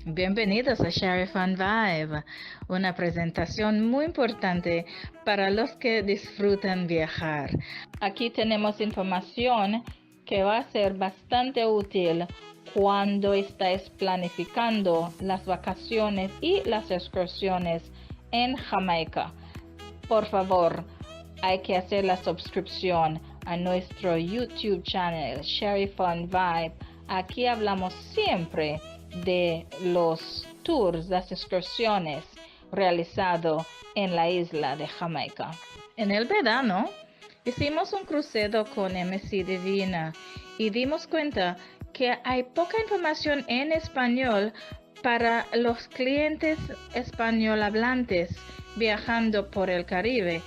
Bienvenidos a Sheriff on Vibe, una presentación muy importante para los que disfrutan viajar. Aquí tenemos información que va a ser bastante útil cuando estáis planificando las vacaciones y las excursiones en Jamaica. Por favor, hay que hacer la suscripción a nuestro YouTube channel, Sheriff on Vibe. Aquí hablamos siempre de los tours, las excursiones realizados en la isla de Jamaica. En el verano hicimos un crucero con MC Divina y dimos cuenta que hay poca información en español para los clientes español hablantes viajando por el Caribe.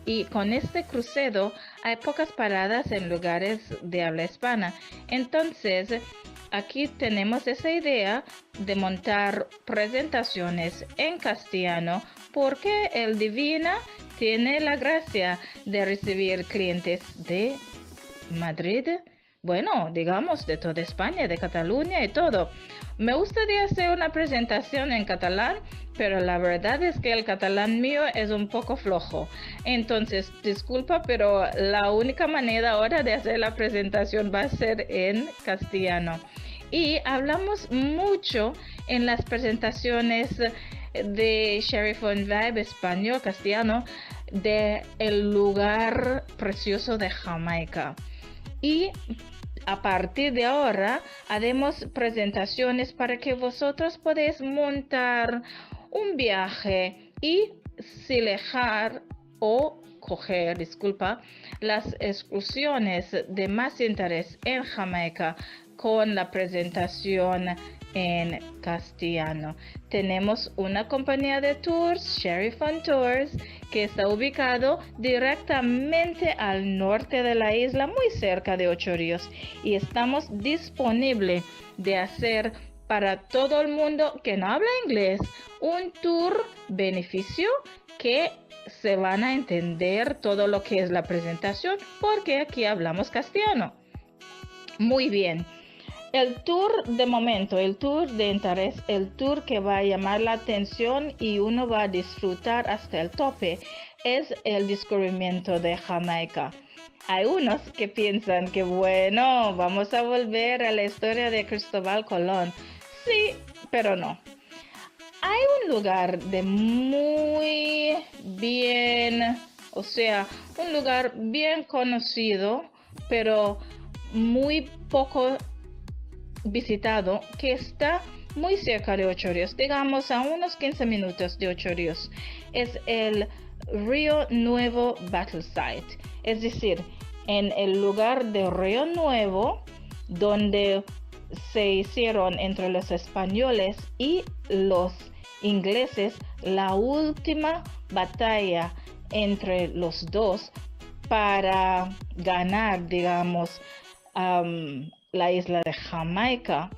Y con este crucero hay pocas paradas en lugares de habla hispana. Entonces, aquí tenemos esa idea de montar presentaciones en castellano porque el Divina tiene la gracia de recibir clientes de Madrid, bueno, digamos de toda España, de Cataluña y todo. Me gustaría hacer una presentación en catalán, pero la verdad es que el catalán mío es un poco flojo. Entonces, disculpa, pero la única manera ahora de hacer la presentación va a ser en castellano. Y hablamos mucho en las presentaciones de Sheriff on Vibe español, castellano, de el lugar precioso de Jamaica. Y a partir de ahora haremos presentaciones para que vosotros podáis montar un viaje y seleccionar o coger, las excursiones de más interés en Jamaica con la presentación en castellano. Tenemos una compañía de tours, Sheriff on Tours, que está ubicado directamente al norte de la isla, muy cerca de Ocho Ríos, y estamos disponibles de hacer para todo el mundo que no habla inglés un tour beneficio que se van a entender todo lo que es la presentación porque aquí hablamos castellano. Muy bien. El tour de momento, el tour de interés, el tour que va a llamar la atención y uno va a disfrutar hasta el tope es el descubrimiento de Jamaica. Hay unos que piensan que bueno, vamos a volver a la historia de Cristóbal Colón. Sí, pero no. Hay un lugar de muy bien, o sea, un lugar bien conocido, pero muy poco visitado, que está muy cerca de Ocho Ríos, digamos a unos 15 minutos de Ocho Ríos. Es el Río Nuevo Battle Site, es decir, en el lugar de Río Nuevo donde se hicieron entre los españoles y los ingleses la última batalla entre los dos para ganar, digamos, la isla de Jamaica.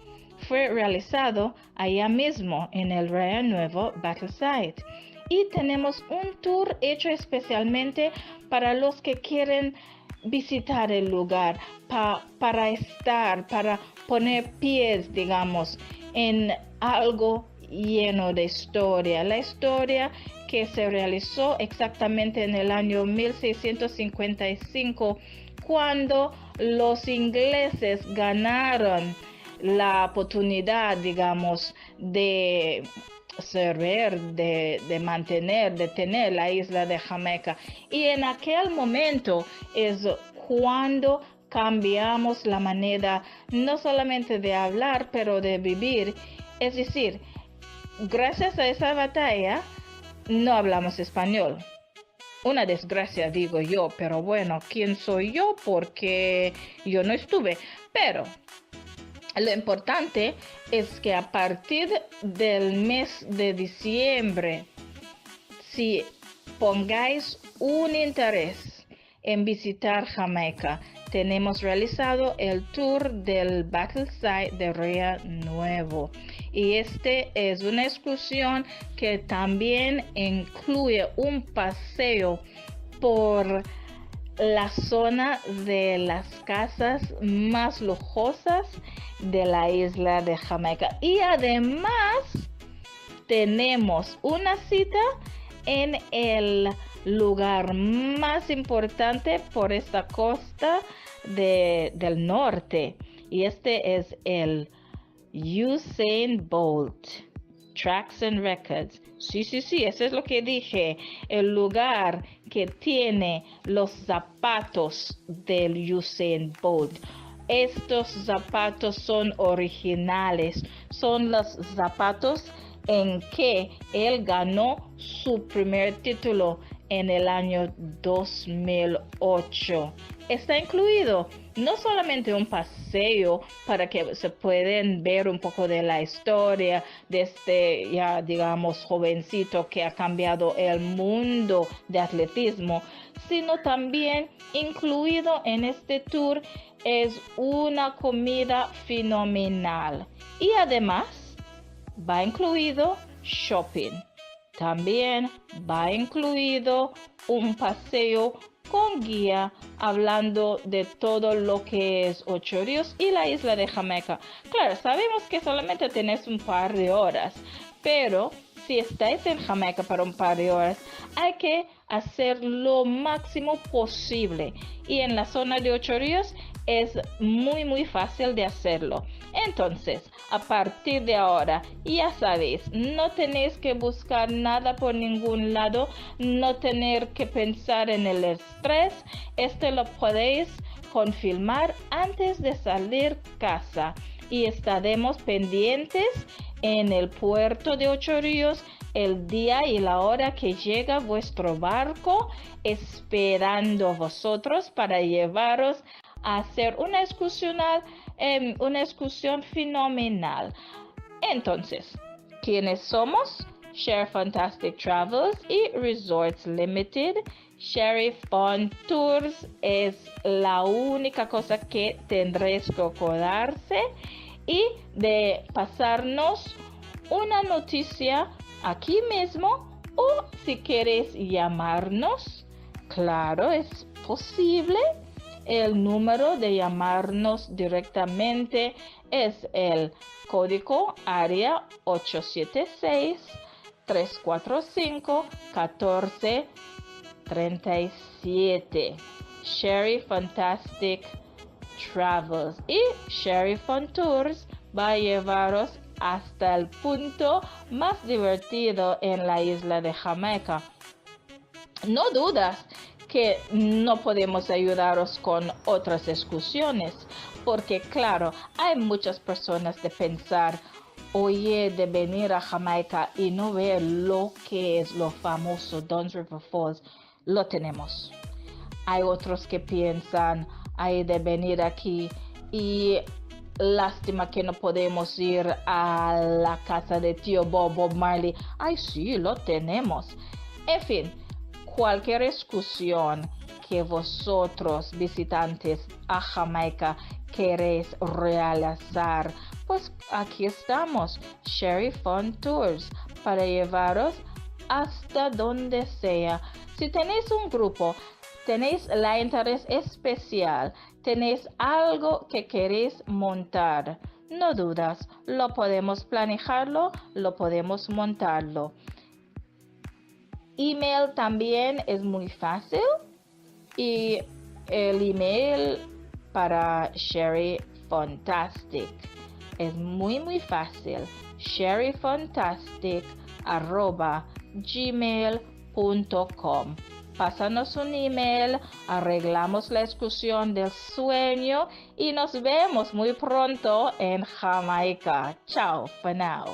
Fue realizado allá mismo en el Río Nuevo Battle Site. Y tenemos un tour hecho especialmente para los que quieren visitar el lugar, para estar, para poner pies, digamos, en algo lleno de historia. La historia que se realizó exactamente en el año 1655, cuando los ingleses ganaron la oportunidad, digamos, de servir, de mantener, de tener la isla de Jamaica. Y en aquel momento es cuando cambiamos la manera no solamente de hablar, pero de vivir. Es decir, gracias a esa batalla no hablamos español. Una desgracia, digo yo, pero bueno, ¿quién soy yo? Porque yo no estuve. Pero lo importante es que a partir del mes de diciembre, si pongáis un interés en visitar Jamaica, tenemos realizado el tour del Battle Site de Río Nuevo. Y este es una excursión que también incluye un paseo por la zona de las casas más lujosas de la isla de Jamaica. Y además tenemos una cita en el lugar más importante por esta costa del norte. Y este es el Usain Bolt Tracks and Records. Sí, eso es lo que dije. El lugar que tiene los zapatos del Usain Bolt. Estos zapatos son originales. Son los zapatos en que él ganó su primer título en el año 2008. Está incluido no solamente un paseo para que se pueden ver un poco de la historia de este, ya digamos, jovencito que ha cambiado el mundo de atletismo, sino también incluido en este tour es una comida fenomenal. Y además va incluido shopping. También va incluido un paseo con guía hablando de todo lo que es Ocho Ríos y la isla de Jamaica. Claro, sabemos que solamente tenés un par de horas, pero si estáis en Jamaica para un par de horas, hay que hacer lo máximo posible. Y en la zona de Ocho Ríos es muy fácil de hacerlo. Entonces, a partir de ahora, ya sabéis, no tenéis que buscar nada por ningún lado, no tener que pensar en el estrés. Lo podéis confirmar antes de salir casa. Y estaremos pendientes en el puerto de Ocho Ríos el día y la hora que llega vuestro barco, esperando vosotros para llevaros a hacer una excursión fenomenal. Entonces, ¿quiénes somos? Share Fantastic Travels y Resorts Limited. Sherry Fun Tours es la única cosa que tendréis que acordarse y de pasarnos una noticia aquí mismo, o si queréis llamarnos, claro, es posible. El número de llamarnos directamente es el código área 876-345-1437. Sherry Fantastic Travels y Sherry Fun Tours va a llevaros hasta el punto más divertido en la isla de Jamaica. No dudas que no podemos ayudaros con otras excursiones, porque claro, hay muchas personas de pensar, oye, de venir a Jamaica y no ver lo que es lo famoso Dunn's River Falls. Lo tenemos. Hay otros que piensan, hay de venir aquí y lástima que no podemos ir a la casa de tío Bob Marley. Ay, sí, lo tenemos. En fin, cualquier excursión que vosotros, visitantes a Jamaica, queréis realizar, pues aquí estamos, Sherry Fun Tours, para llevaros hasta donde sea. Si tenéis un grupo, tenéis la interés especial, tenéis algo que queréis montar, no dudas, lo podemos planearlo, lo podemos montarlo. Email también es muy fácil y el email para Sherry Fantastic es muy fácil, sherryfantastic@gmail.com. Pásanos un email, arreglamos la excursión del sueño y nos vemos muy pronto en Jamaica. Chao for now.